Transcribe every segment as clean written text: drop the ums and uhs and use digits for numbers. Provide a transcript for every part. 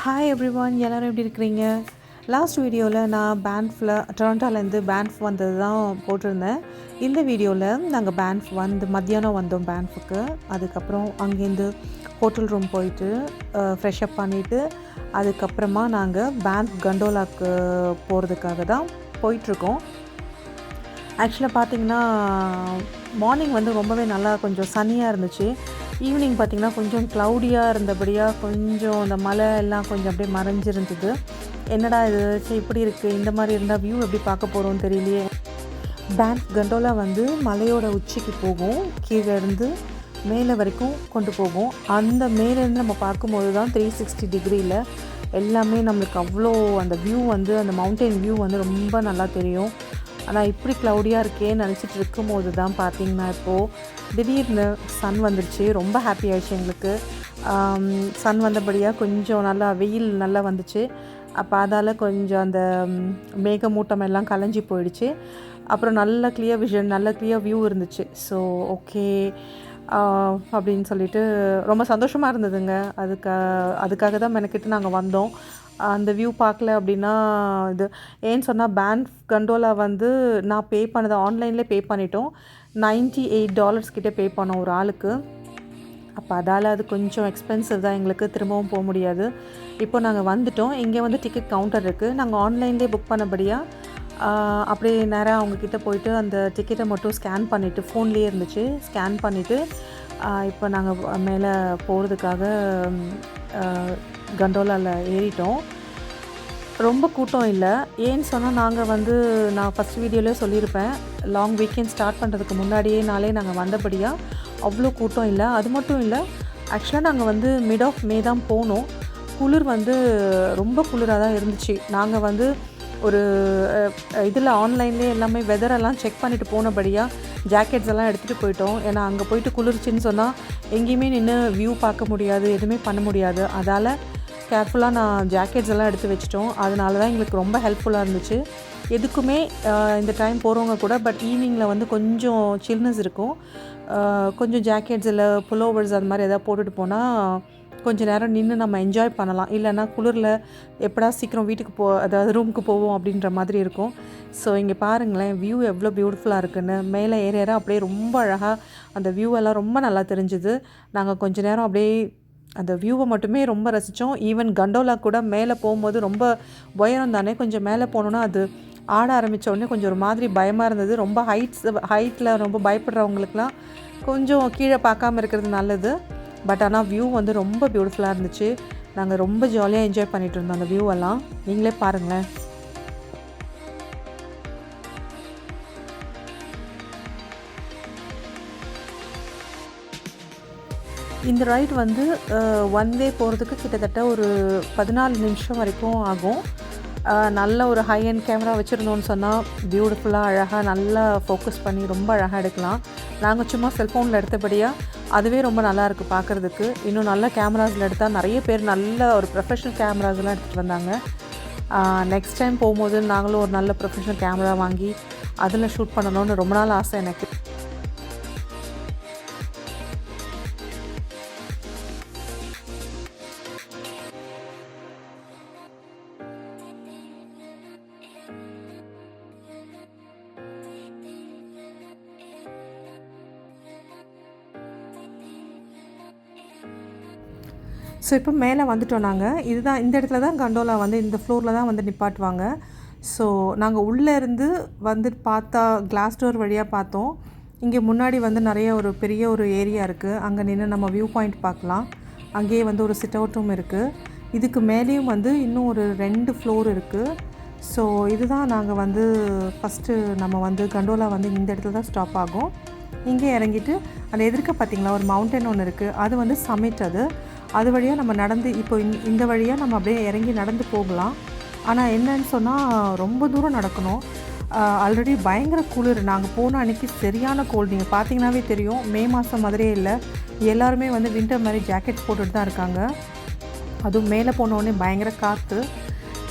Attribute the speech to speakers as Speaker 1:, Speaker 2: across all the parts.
Speaker 1: Hi everyone, எல்லோரும் எப்படி இருக்கிறீங்க? லாஸ்ட் வீடியோவில் நான் பேன்ஃபில் டொரண்டோலேருந்து பேன்ஃப் வந்தது தான் போட்டிருந்தேன். இந்த வீடியோவில் நாங்கள் பேன்ஃப் மத்தியானம் வந்தோம் பேன்ஃபுக்கு. அதுக்கப்புறம் அங்கேருந்து ஹோட்டல் ரூம் போயிட்டு ஃப்ரெஷ்அப் பண்ணிவிட்டு அதுக்கப்புறமா நாங்கள் பேன்ஃப் கண்டோலாவுக்கு போகிறதுக்காக தான் போயிட்டுருக்கோம். ஆக்சுவலாக பார்த்திங்கன்னா மார்னிங் ரொம்பவே நல்லா கொஞ்சம் சன்னியாக இருந்துச்சு. ஈவினிங் பார்த்திங்கன்னா கொஞ்சம் க்ளவுடியாக இருந்தபடியாக கொஞ்சம் அந்த மலை எல்லாம் கொஞ்சம் அப்படியே மறைஞ்சிருந்தது. என்னடா இது இப்படி இருக்குது, இந்த மாதிரி இருந்தால் வியூ எப்படி பார்க்க போகிறோம்னு தெரியலையே. பேன்ஃப் கண்டோலா மலையோட உச்சிக்கு போகும், கீழே இருந்து மேலே வரைக்கும் கொண்டு போகும். அந்த மேலேருந்து நம்ம பார்க்கும்போது தான் 360 டிகிரியில் எல்லாமே நம்மளுக்கு அவ்வளோ அந்த வியூ அந்த மவுண்டன் வியூ ரொம்ப நல்லா தெரியும். ஆனால் இப்படி க்ளவுடியாக இருக்கேன்னு நினச்சிட்டு இருக்கும்போது தான் பார்த்திங்கன்னா இப்போது திடீர்னு சன் வந்துடுச்சு. ரொம்ப ஹாப்பி ஆகிடுச்சு எங்களுக்கு. சன் வந்தபடியாக கொஞ்சம் நல்லா வெயில் நல்லா வந்துச்சு. அப்போ அதால் கொஞ்சம் அந்த மேகமூட்டம் எல்லாம் கலைஞ்சி போயிடுச்சு. அப்புறம் நல்ல கிளியர் விஷன், நல்ல கிளியர் வியூ இருந்துச்சு. ஸோ ஓகே அப்படின்னு சொல்லிட்டு ரொம்ப சந்தோஷமாக இருந்ததுங்க. அதுக்காக தான் மெனக்கிட்டு நாங்கள் வந்தோம். அந்த வியூ பார்க்கல அப்படின்னா இது ஏன்னு சொன்னால் பேன்ஃப் கண்டோலா நான் பே பண்ணது ஆன்லைன்லேயே பே பண்ணிட்டோம். $98 கிட்டே பே பண்ணோம் ஒரு ஆளுக்கு. அப்போ அதால் அது கொஞ்சம் எக்ஸ்பென்சிவ் தான், எங்களுக்கு திரும்பவும் போக முடியாது. இப்போ நாங்கள் வந்துவிட்டோம். இங்கே டிக்கெட் கவுண்டர் இருக்குது. நாங்கள் ஆன்லைன்லேயே புக் பண்ணபடியாக அப்படியே நேராக அவங்கக்கிட்ட போயிட்டு அந்த டிக்கெட்டை மட்டும் ஸ்கேன் பண்ணிவிட்டு, ஃபோன்லேயே இருந்துச்சு, ஸ்கேன் பண்ணிவிட்டு இப்போ நாங்கள் மேலே போகிறதுக்காக கண்டோலாவில் ஏறிட்டோம். ரொம்ப கூட்டம் இல்லை. ஏன்னு சொன்னால் நாங்கள் நான் ஃபஸ்ட் வீடியோவிலே சொல்லியிருப்பேன், லாங் வீக்கெண்ட் ஸ்டார்ட் பண்ணுறதுக்கு முன்னாடியே நாங்கள் வந்தபடியாக அவ்வளோ கூட்டம் இல்லை. அது மட்டும் இல்லை, ஆக்சுவலாக நாங்கள் மிட் ஆஃப் மே தான் போனோம். குளிர் ரொம்ப குளிராக தான் இருந்துச்சு. நாங்கள் ஒரு இதில் ஆன்லைன்லேயே எல்லாமே வெதரெல்லாம் செக் பண்ணிவிட்டு போனபடியாக ஜாக்கெட்ஸ் எல்லாம் எடுத்துகிட்டு போயிட்டோம். ஏன்னா அங்கே போயிட்டு குளிர்ச்சின்னு சொன்னால் எங்கேயுமே நின்று வியூ பார்க்க முடியாது, எதுவுமே பண்ண முடியாது. அதால் கேர்ஃபுல்லாக நான் ஜாக்கெட்ஸ் எல்லாம் எடுத்து வச்சிட்டோம். அதனால தான் எங்களுக்கு ரொம்ப ஹெல்ப்ஃபுல்லாக இருந்துச்சு. எதுக்குமே இந்த டைம் போகிறவங்க கூட பட் ஈவினிங்கில் கொஞ்சம் சில்னஸ் இருக்கும். கொஞ்சம் ஜாக்கெட்ஸ் இல்லை புல்லோவர்ஸ் அது மாதிரி எதாவது போட்டுட்டு போனால் கொஞ்சம் நேரம் நின்று நம்ம என்ஜாய் பண்ணலாம். இல்லைன்னா குளிரில் எப்படா சீக்கிரம் வீட்டுக்கு அதாவது ரூமுக்கு போவோம் அப்படின்ற மாதிரி இருக்கும். ஸோ இங்கே பாருங்களேன், வியூ எவ்வளோ பியூட்டிஃபுல்லாக இருக்குன்னு. மேலே ஏற அப்படியே ரொம்ப அழகாக அந்த வியூ எல்லாம் ரொம்ப நல்லா தெரிஞ்சுது. நாங்கள் கொஞ்சம் நேரம் அப்படியே அந்த வியூவை மட்டுமே ரொம்ப ரசித்தோம். ஈவன் கண்டோலா கூட மேலே போகும்போது ரொம்ப உயரம் தானே, கொஞ்சம் மேலே போனோன்னா அது ஆட ஆரம்பித்த உடனே கொஞ்சம் ஒரு மாதிரி பயமாக இருந்தது. ரொம்ப ஹைட்டில் ரொம்ப பயப்படுறவங்களுக்குலாம் கொஞ்சம் கீழே பார்க்காம இருக்கிறது நல்லது. பட் ஆனால் வியூ ரொம்ப பியூட்டிஃபுல்லாக இருந்துச்சு. நாங்கள் ரொம்ப ஜாலியாக என்ஜாய் பண்ணிகிட்டு இருந்தோம் அந்த வியூவெல்லாம். நீங்களே பாருங்களேன். இந்த ரைட் ஒன் வே போகிறதுக்கு கிட்டத்தட்ட ஒரு 14 நிமிஷம் வரைக்கும் ஆகும். நல்ல ஒரு ஹை அண்ட் கேமரா வச்சுருந்தோன்னு சொன்னால் பியூட்டிஃபுல்லாக அழகாக நல்லா ஃபோக்கஸ் பண்ணி ரொம்ப அழகாக எடுக்கலாம். நாங்கள் சும்மா செல்ஃபோனில் எடுத்தபடியாக அதுவே ரொம்ப நல்லாயிருக்கு பார்க்குறதுக்கு. இன்னும் நல்ல கேமராஸில் எடுத்தால் நிறைய பேர் நல்ல ஒரு ப்ரொஃபஷ்னல் கேமராஸ்லாம் எடுத்துகிட்டு வந்தாங்க. நெக்ஸ்ட் டைம் போகும்போது நாங்களும் ஒரு நல்ல ப்ரொஃபஷ்னல் கேமரா வாங்கி அதில் ஷூட் பண்ணணும்னு ரொம்ப நாள் ஆசை எனக்கு. ஸோ இப்போ மேலே வந்துட்டோம் நாங்கள். இதுதான் இந்த இடத்துல தான் கண்டோலா இந்த ஃப்ளோரில் தான் நிப்பாட்டுவாங்க. ஸோ நாங்கள் உள்ளே இருந்து பார்த்தா கிளாஸ் டோர் வழியாக பார்த்தோம். இங்கே முன்னாடி நிறைய ஒரு பெரிய ஒரு ஏரியா இருக்குது. அங்கே நின்று நம்ம வியூ பாயிண்ட் பார்க்கலாம். அங்கேயே ஒரு சிட் அவுட்டும் இருக்குது. இதுக்கு மேலேயும் இன்னும் ஒரு 2 ஃப்ளோர் இருக்குது. ஸோ இதுதான் நாங்கள் ஃபஸ்ட்டு நம்ம கண்டோலா இந்த இடத்துல தான் ஸ்டாப் ஆகும். இங்கே இறங்கிட்டு அந்த எதிர்க்க பார்த்திங்களா ஒரு மவுண்டன் ஒன்று இருக்குது. அது சமிட். அது வழியாக நம்ம நடந்து இப்போ இந்த வழியாக நம்ம அப்படியே இறங்கி நடந்து போகலாம். ஆனால் என்னன்னு சொன்னால் ரொம்ப தூரம் நடக்கணும். ஆல்ரெடி பயங்கர குளிர். நாங்கள் போன அன்றைக்கி சரியான கோல்டு. நீங்கள் பார்த்தீங்கன்னாவே தெரியும், மே மாதம் மாதிரியே இல்லை. எல்லாருமே வின்டர் மாதிரி ஜாக்கெட் போட்டுட்டு தான் இருக்காங்க. அதுவும் மேலே போனோடனே பயங்கர காற்று.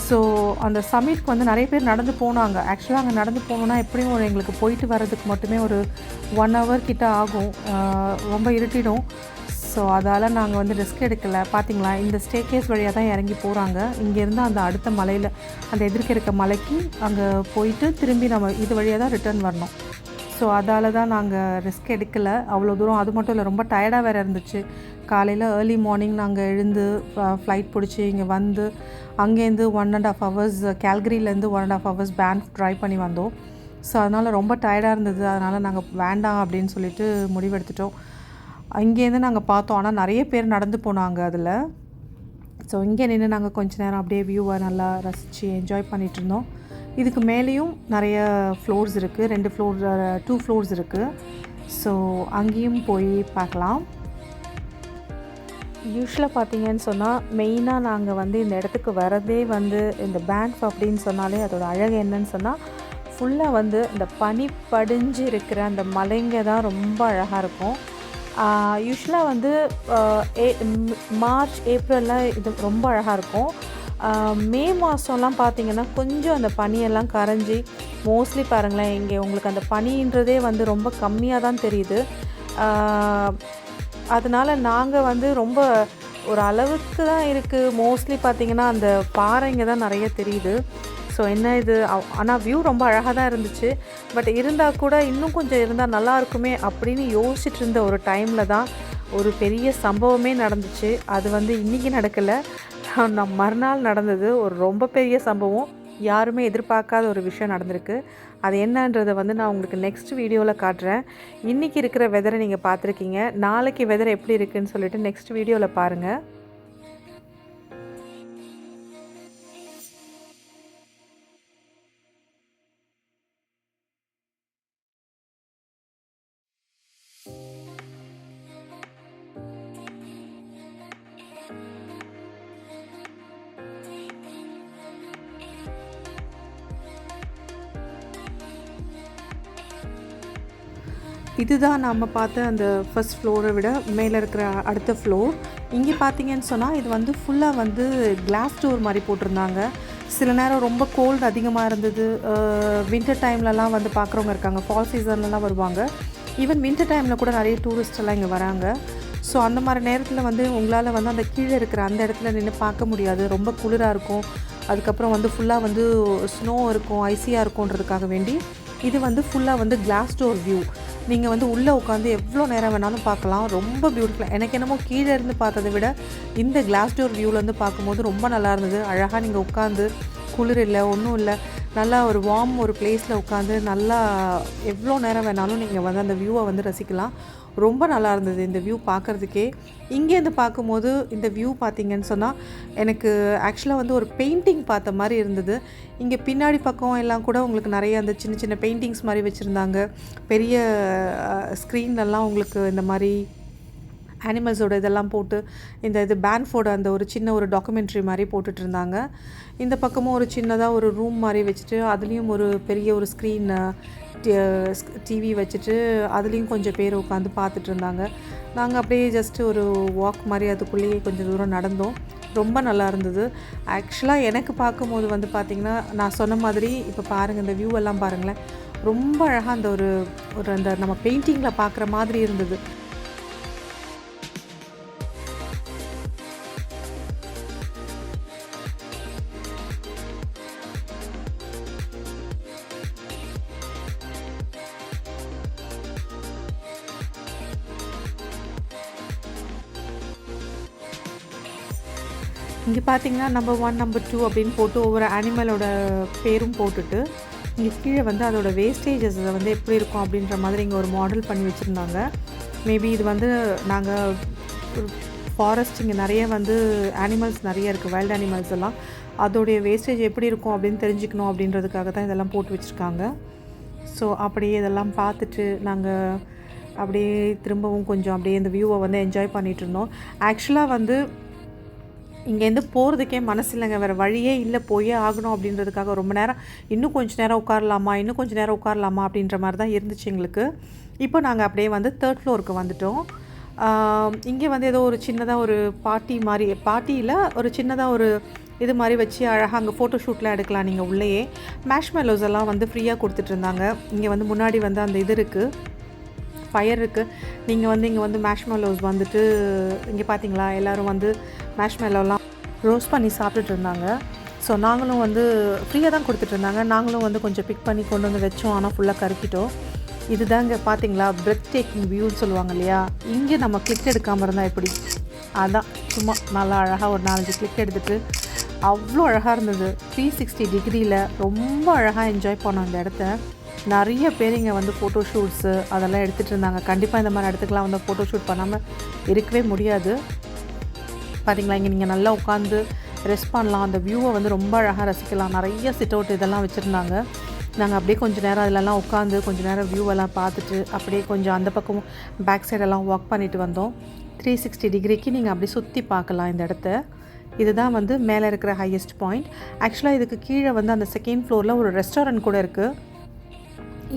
Speaker 1: ஸோ அந்த சமிட்க்கு நிறைய பேர் நடந்து போனாங்க. ஆக்சுவலாக அங்கே நடந்து போகணுன்னா எப்படியும் எங்களுக்கு போயிட்டு வர்றதுக்கு மட்டுமே ஒரு 1 hour கிட்ட ஆகும். ரொம்ப இருட்டிடும். ஸோ ஸோ அதால் நாங்கள் வந்து ரிஸ்க் எடுக்கலை. பார்த்திங்களா, இந்த ஸ்டேர்கேஸ் வழியாக தான் இறங்கி போகிறாங்க. இங்கேருந்து அந்த அடுத்த மலையில் அந்த எதிர்க்க இருக்க மலைக்கு அங்கே போயிட்டு திரும்பி நம்ம இது வழியாக தான் ரிட்டர்ன் வரணும். ஸோ அதால் தான் நாங்கள் ரிஸ்க் எடுக்கலை அவ்வளோ தூரம். அது மட்டும் இல்லை, ரொம்ப டயர்டாக வேறு இருந்துச்சு. காலையில் ஏர்லி மார்னிங் நாங்கள் எழுந்து ஃப்ளைட் பிடிச்சி இங்கே வந்து அங்கேருந்து 1.5 hours கேல்கரியிலேருந்து 1.5 hours பேன்ஃப் ட்ரைவ் பண்ணி வந்தோம். ஸோ அதனால் ரொம்ப டயர்டாக இருந்தது. அதனால் நாங்கள் வேண்டாம் அப்படின்னு சொல்லிட்டு முடிவெடுத்துட்டோம். இங்கேருந்து நாங்கள் பார்த்தோம், ஆனால் நிறைய பேர் நடந்து போனாங்க அதில். ஸோ இங்கே நின்று நாங்கள் கொஞ்ச நேரம் அப்படியே வியூவை நல்லா ரசித்து என்ஜாய் பண்ணிகிட்டு இருந்தோம். இதுக்கு மேலேயும் நிறைய ஃப்ளோர்ஸ் இருக்குது, 2 ஃப்ளோர்ஸ் இருக்குது. ஸோ அங்கேயும் போய் பார்க்கலாம். யூஸ்வலாக பார்த்தீங்கன்னு சொன்னால் மெயினாக நாங்கள் வந்து இந்த இடத்துக்கு வரதே வந்து இந்த பேன்ஃப் அப்படின்னு சொன்னாலே அதோட அழகு என்னன்னு சொன்னால் ஃபுல்லாக வந்து இந்த பனி படிஞ்சு இருக்கிற அந்த மலைங்க தான் ரொம்ப அழகாக இருக்கும். யூஸ்வலாக வந்து மார்ச் ஏப்ரலில் இது ரொம்ப அழகாக இருக்கும். மே மாதம்லாம் பார்த்திங்கன்னா கொஞ்சம் அந்த பனியெல்லாம் கரைஞ்சி மோஸ்ட்லி பாருங்களேன், இங்கே உங்களுக்கு அந்த பனின்றதே வந்து ரொம்ப கம்மியாக தான் தெரியுது. அதனால் நாங்கள் வந்து ரொம்ப ஒரு அளவுக்கு தான் இருக்குது. மோஸ்ட்லி பார்த்திங்கன்னா அந்த பாறைங்க தான் நிறைய தெரியுது. ஸோ என்ன இது, ஆனால் வியூ ரொம்ப அழகாக தான் இருந்துச்சு. பட் இருந்தால் கூட இன்னும் கொஞ்சம் இருந்தால் நல்லாயிருக்குமே அப்படின்னு யோசிச்சுட்டு இருந்த ஒரு டைமில் தான் ஒரு பெரிய சம்பவமே நடந்துச்சு. அது வந்து இன்றைக்கி நடக்கலை, மறுநாள் நடந்தது. ஒரு ரொம்ப பெரிய சம்பவம், யாருமே எதிர்பார்க்காத ஒரு விஷயம் நடந்திருக்கு. அது என்னன்றதை வந்து நான் உங்களுக்கு நெக்ஸ்ட் வீடியோவில் காட்டுறேன். இன்றைக்கி இருக்கிற வெதரை நீங்கள் பார்த்துருக்கீங்க, நாளைக்கு வெதர் எப்படி இருக்குதுன்னு சொல்லிட்டு நெக்ஸ்ட் வீடியோவில் பாருங்கள். இதுதான் நம்ம பார்த்த அந்த ஃபர்ஸ்ட் ஃப்ளோரை விட மேலே இருக்கிற அடுத்த ஃப்ளோர். இங்கே பார்த்தீங்கன்னு சொன்னால் இது வந்து ஃபுல்லாக வந்து கிளாஸ் டோர் மாதிரி போட்டிருந்தாங்க. சில நேரம் ரொம்ப கோல்டு அதிகமாக இருந்தது. வின்டர் டைம்லலாம் வந்து பார்க்குறவங்க இருக்காங்க, ஃபால் சீசன்லலாம் வருவாங்க. ஈவன் வின்டர் டைமில் கூட நிறைய டூரிஸ்டெல்லாம் இங்கே வராங்க. ஸோ அந்த மாதிரி நேரத்தில் வந்து உங்களால் வந்து அந்த கீழே இருக்கிற அந்த இடத்துல நின்று பார்க்க முடியாது, ரொம்ப குளிராக இருக்கும். அதுக்கப்புறம் வந்து ஃபுல்லாக வந்து ஸ்னோ இருக்கும், ஐஸியாக இருக்கும்ன்றதுக்காக வேண்டி இது வந்து ஃபுல்லாக வந்து கிளாஸ் டோர் வியூ. நீங்கள் வந்து உள்ளே உட்காந்து எவ்வளோ நேரம் வேணாலும் பார்க்கலாம். ரொம்ப பியூட்டிஃபுல்லாக, எனக்கு என்னமோ கீழே இருந்து பார்த்ததை விட இந்த கிளாஸ் டோர் வியூவிலேருந்து பார்க்கும்போது ரொம்ப நல்லா இருந்தது. அழகாக நீங்கள் உட்காந்து, குளிர் இல்லை ஒன்றும் இல்லை, நல்லா ஒரு வார்ம் ஒரு பிளேஸில் உட்காந்து நல்லா எவ்வளோ நேரம் வேணாலும் நீங்கள் வந்து அந்த வியூவை வந்து ரசிக்கலாம். ரொம்ப நல்லா இருந்தது இந்த வியூ பார்க்குறதுக்கே. இங்கேருந்து பார்க்கும்போது இந்த வியூ பார்த்திங்கன்னு சொன்னால் எனக்கு ஆக்சுவலாக வந்து ஒரு பெயிண்டிங் பார்த்த மாதிரி இருந்தது. இங்கே பின்னாடி பக்கம் எல்லாம் கூட உங்களுக்கு நிறைய அந்த சின்ன சின்ன பெயிண்டிங்ஸ் மாதிரி வச்சுருந்தாங்க. பெரிய ஸ்க்ரீன்லலாம் உங்களுக்கு இந்த மாதிரி அனிமல்ஸோட இதெல்லாம் போட்டு இது பேன்ஃபோட அந்த ஒரு சின்ன ஒரு டாக்குமெண்ட்ரி மாதிரி போட்டுட்டு இருந்தாங்க. இந்த பக்கமும் ஒரு சின்னதாக ஒரு ரூம் மாதிரி வச்சுட்டு அதுலேயும் ஒரு பெரிய ஒரு ஸ்க்ரீன் டிவி வச்சுட்டு அதுலேயும் கொஞ்சம் பேர் உட்காந்து பார்த்துட்டு இருந்தாங்க. நாங்கள் அப்படியே ஜஸ்ட்டு ஒரு வாக் மாதிரி அதுக்குள்ளேயே கொஞ்சம் தூரம் நடந்தோம். ரொம்ப நல்லா இருந்தது. ஆக்சுவலாக எனக்கு பார்க்கும்போது வந்து பார்த்திங்கன்னா நான் சொன்ன மாதிரி இப்போ பாருங்கள், இந்த வியூ எல்லாம் பாருங்களேன், ரொம்ப அழகாக அந்த ஒரு அந்த நம்ம பெயிண்டிங்கில் பார்க்குற மாதிரி இருந்தது. இங்கே பார்த்தீங்கன்னா நம்பர் 1 நம்பர் 2 அப்படின்னு போட்டு ஒவ்வொரு அனிமலோட பேரும் போட்டுட்டு இங்கே கீழே வந்து அதோடய வேஸ்டேஜஸ் வந்து எப்படி இருக்கும் அப்படின்ற மாதிரி இங்கே ஒரு மாடல் பண்ணி வச்சுருந்தாங்க. மேபி இது வந்து நாங்கள் ஃபாரஸ்ட், இங்கே நிறைய வந்து அனிமல்ஸ் நிறைய இருக்குது, வைல்டு அனிமல்ஸ் எல்லாம், அதோடைய வேஸ்டேஜ் எப்படி இருக்கும் அப்படின்னு தெரிஞ்சுக்கணும் அப்படின்றதுக்காக தான் இதெல்லாம் போட்டு வச்சுருக்காங்க. ஸோ அப்படியே இதெல்லாம் பார்த்துட்டு நாங்கள் அப்படியே திரும்பவும் கொஞ்சம் அப்படியே இந்த வியூவை வந்து என்ஜாய் பண்ணிகிட்டு இருந்தோம். ஆக்சுவலாக வந்து இங்கேருந்து போகிறதுக்கே மனசு இல்லைங்க, வேறு வழியே இல்லை, போயே ஆகணும் அப்படின்றதுக்காக ரொம்ப நேரம் இன்னும் கொஞ்சம் நேரம் உட்காரலாமா அப்படின்ற மாதிரி தான் இருந்துச்சு எங்களுக்கு. இப்போ நாங்கள் அப்படியே வந்து 3rd ஃப்ளோருக்கு வந்துட்டோம். இங்கே வந்து ஏதோ ஒரு சின்னதாக ஒரு பார்ட்டியில் ஒரு சின்னதாக ஒரு இது மாதிரி வச்சு அழகாக அங்கே ஃபோட்டோ ஷூட்லாம் எடுக்கலாம். நீங்கள் உள்ளேயே மேஷ்மெலோஸ் எல்லாம் வந்து ஃப்ரீயாக கொடுத்துட்ருந்தாங்க. இங்கே வந்து முன்னாடி வந்து அந்த இது இருக்குது, ஃபயர் இருக்குது. நீங்கள் வந்து இங்கே வந்து மேஷ்மெல்லோஸ் வந்துட்டு இங்கே பார்த்தீங்களா, எல்லோரும் வந்து மேஷ்மெல்லோலாம் ரோஸ்ட் பண்ணி சாப்பிட்டுட்டு இருந்தாங்க. ஸோ நாங்களும் வந்து ஃப்ரீயாக தான் கொடுத்துட்ருந்தாங்க. நாங்களும் வந்து கொஞ்சம் பிக் பண்ணி கொண்டு வந்து வச்சோம். ஆனால் ஃபுல்லாக கருக்கிட்டோம். இதுதாங்க பார்த்தீங்களா பிரெத் டேக்கிங் வியூன்னு சொல்லுவாங்க இல்லையா. இங்கே நம்ம கிளிக் எடுக்காமல் இருந்தால் எப்படி, அதான் சும்மா நல்லா அழகாக ஒரு 4-5 கிளிக் எடுத்துகிட்டு அவ்வளோ அழகாக இருந்தது. 360 டிகிரியில் ரொம்ப அழகாக என்ஜாய் பண்ணோம் இந்த இடத்த. நிறைய பேர் இங்கே வந்து ஃபோட்டோ ஷூட்ஸு அதெல்லாம் எடுத்துகிட்டு இருந்தாங்க. கண்டிப்பாக இந்த மாதிரி இடத்துக்குலாம் வந்து ஃபோட்டோ ஷூட் பண்ணாமல் இருக்கவே முடியாது. பார்த்திங்களா, இங்கே நீங்கள் நல்லா உட்காந்து ரெஸ்ட் பண்ணலாம். அந்த வியூவை வந்து ரொம்ப அழகாக ரசிக்கலாம். நிறைய சிட் அவுட் இதெல்லாம் வச்சுருந்தாங்க. நாங்கள் அப்படியே கொஞ்சம் நேரம் அதிலெல்லாம் உட்காந்து கொஞ்சம் நேரம் வியூவெல்லாம் பார்த்துட்டு அப்படியே கொஞ்சம் அந்த பக்கம் பேக் சைடெல்லாம் வாக் பண்ணிவிட்டு வந்தோம். 360 டிகிரிக்கு நீங்கள் அப்படியே சுற்றி பார்க்கலாம் இந்த இடத்த. இதுதான் வந்து மேலே இருக்கிற ஹையஸ்ட் பாயிண்ட். ஆக்சுவலாக இதுக்கு கீழே வந்து அந்த செகண்ட் ஃப்ளோரில் ஒரு ரெஸ்டாரண்ட் கூட இருக்குது.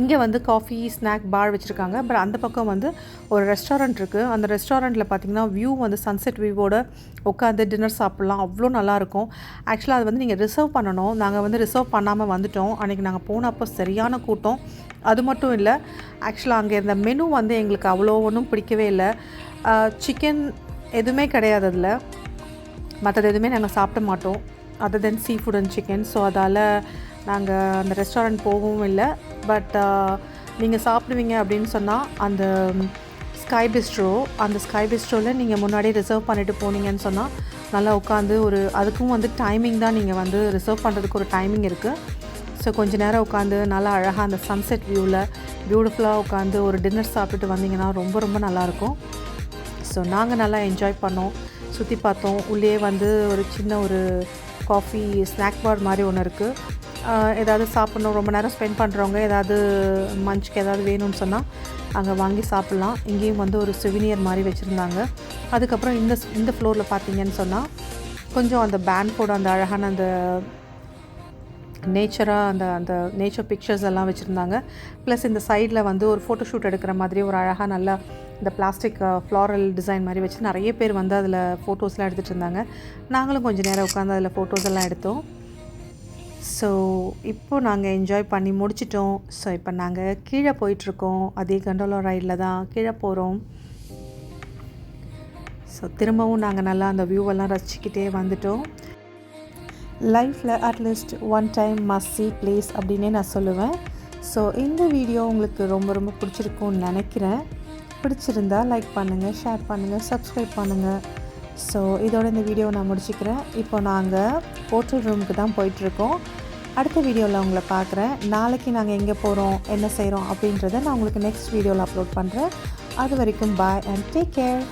Speaker 1: இங்கே வந்து காஃபி ஸ்நாக் பார் வச்சுருக்காங்க. பட் அந்த பக்கம் வந்து ஒரு ரெஸ்டாரண்ட் இருக்குது. அந்த ரெஸ்டாரண்ட்டில் பார்த்திங்கன்னா வியூ வந்து சன்செட் வியூவோட உட்காந்து டின்னர் சாப்பிட்லாம். அவ்வளோ நல்லாயிருக்கும். ஆக்சுவலாக அது வந்து நீங்கள் ரிசர்வ் பண்ணணும். நாங்கள் வந்து ரிசர்வ் பண்ணாமல் வந்துவிட்டோம். அன்றைக்கி நாங்கள் போனப்போ சரியான கூட்டம். அது மட்டும் இல்லை, ஆக்சுவலாக அங்கே இருந்த மெனு வந்து எங்களுக்கு அவ்வளோ ஒன்றும் பிடிக்கவே இல்லை. சிக்கன் எதுவுமே கிடையாது அதில். மற்றது எதுவுமே நாங்கள் சாப்பிட மாட்டோம் other than seafood and chicken. So அதால் நாங்கள் அந்த ரெஸ்டாரண்ட் போகவும் இல்லை. பட் நீங்கள் சாப்பிடுவீங்க அப்படின்னு சொன்னால் அந்த ஸ்கை பிஸ்ட்ரோவில் நீங்கள் முன்னாடியே ரிசர்வ் பண்ணிவிட்டு போனீங்கன்னு சொன்னால் நல்லா உட்காந்து அதுக்கும் வந்து டைமிங் தான். நீங்கள் வந்து ரிசர்வ் பண்ணுறதுக்கு ஒரு டைமிங் இருக்குது. ஸோ கொஞ்சம் நேரம் உட்காந்து நல்லா அழகாக அந்த சன்செட் வியூவில் பியூட்டிஃபுல்லாக உட்காந்து ஒரு டின்னர் சாப்பிட்டுட்டு வந்தீங்கன்னா ரொம்ப ரொம்ப நல்லாயிருக்கும். ஸோ நாங்கள் நல்லா என்ஜாய் பண்ணோம், சுற்றி பார்த்தோம். உள்ளே வந்து ஒரு சின்ன ஒரு காஃபி ஸ்நாக் பார் மாதிரி ஒன்று இருக்குது. ஏதாவது சாப்பிட்ணும், ரொம்ப நேரம் ஸ்பெண்ட் பண்ணுறவங்க ஏதாவது மஞ்சுக்கு ஏதாவது வேணும்னு சொன்னால் அங்கே வாங்கி சாப்பிட்லாம். இங்கேயும் வந்து ஒரு சுவினியர் மாதிரி வச்சுருந்தாங்க. அதுக்கப்புறம் இந்த ஃப்ளோரில் பார்த்தீங்கன்னு சொன்னால் கொஞ்சம் அந்த பேண்ட்ஃபோட அந்த அழகான அந்த நேச்சராக அந்த நேச்சர் பிக்சர்ஸ் எல்லாம் வச்சுருந்தாங்க. ப்ளஸ் இந்த சைடில் வந்து ஒரு ஃபோட்டோ ஷூட் எடுக்கிற மாதிரி ஒரு அழகாக நல்லா இந்த பிளாஸ்டிக் ஃப்ளாரல் டிசைன் மாதிரி வச்சு நிறைய பேர் வந்து அதில் ஃபோட்டோஸ்லாம் எடுத்துகிட்டு இருந்தாங்க. நாங்களும் கொஞ்சம் நேரம் உட்காந்து அதில் ஃபோட்டோஸ் எல்லாம் எடுத்தோம். ஸோ இப்போது நாங்கள் என்ஜாய் பண்ணி முடிச்சிட்டோம். ஸோ இப்போ நாங்கள் கீழே போயிட்டுருக்கோம். அதே கண்டோலா ரைடில் தான் கீழே போகிறோம். ஸோ திரும்பவும் நாங்கள் நல்லா அந்த வியூவெல்லாம் ரசிச்சுக்கிட்டே வந்துட்டோம். லைஃப்பில் அட்லீஸ்ட் ஒன் டைம் மஸ்ட் சீ பிளேஸ் அப்படின்னே நான் சொல்லுவேன். ஸோ இந்த வீடியோ உங்களுக்கு ரொம்ப ரொம்ப பிடிச்சிருக்கும்னு நினைக்கிறேன். பிடிச்சிருந்தா லைக் பண்ணுங்கள், ஷேர் பண்ணுங்கள், சப்ஸ்கிரைப் பண்ணுங்கள். ஸோ இதோட இந்த வீடியோவை நான் முடிச்சுக்கிறேன். இப்போ நாங்கள் ஹோட்டல் ரூமுக்கு தான் போயிட்டுருக்கோம். அடுத்த வீடியோவில் உங்களை பார்க்குறேன். நாளைக்கு நாங்கள் எங்கே போகிறோம், என்ன செய்கிறோம் அப்படின்றத நான் உங்களுக்கு நெக்ஸ்ட் வீடியோவில் அப்லோட் பண்ணுறேன். அது வரைக்கும் பாய் அண்ட் டேக் கேர்.